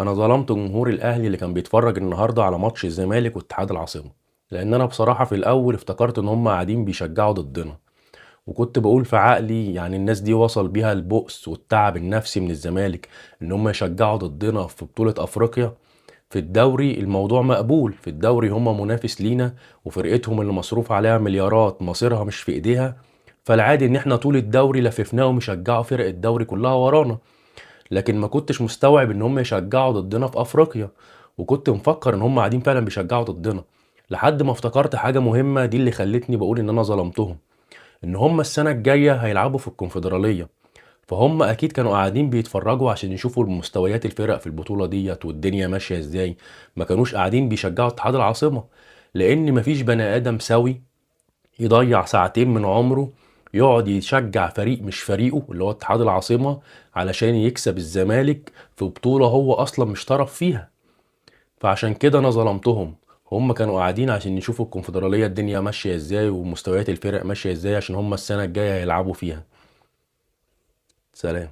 انا ظلمت جمهور الاهلي اللي كان بيتفرج النهارده على ماتش الزمالك واتحاد العاصمه، لان انا بصراحه في الاول افتكرت ان هم قاعدين بيشجعوا ضدنا. وكنت بقول في عقلي يعني الناس دي وصل بيها البؤس والتعب النفسي من الزمالك ان هم يشجعوا ضدنا في بطوله افريقيا. في الدوري الموضوع مقبول، في الدوري هم منافس لينا وفرقتهم اللي مصروف عليها مليارات مصيرها مش في ايديها. فالعادي ان احنا طول الدوري لففناهم يشجعوا فرق الدوري كلها ورانا. لكن ما كنتش مستوعب ان هم يشجعوا ضدنا في افريقيا، وكنت مفكر ان هم قاعدين فعلا بيشجعوا ضدنا. لحد ما افتكرت حاجة مهمة دي اللي خلتني بقول ان انا ظلمتهم، ان هم السنة الجاية هيلعبوا في الكونفدرالية. فهم اكيد كانوا قاعدين بيتفرجوا عشان يشوفوا مستويات الفرق في البطولة ديت والدنيا ماشية ازاي. ما كانوش قاعدين بيشجعوا اتحاد العاصمة، لان مفيش بني ادم سوي يضيع ساعتين من عمره يقعد يشجع فريق مش فريقه اللي هو اتحاد العاصمة علشان يكسب الزمالك في بطولة هو أصلا مش طرف فيها. فعشان كده أنا ظلمتهم. هم كانوا قاعدين عشان يشوفوا الكونفدرالية الدنيا ماشية ازاي ومستويات الفرق ماشية ازاي عشان هم السنة الجاية هيلعبوا فيها. سلام.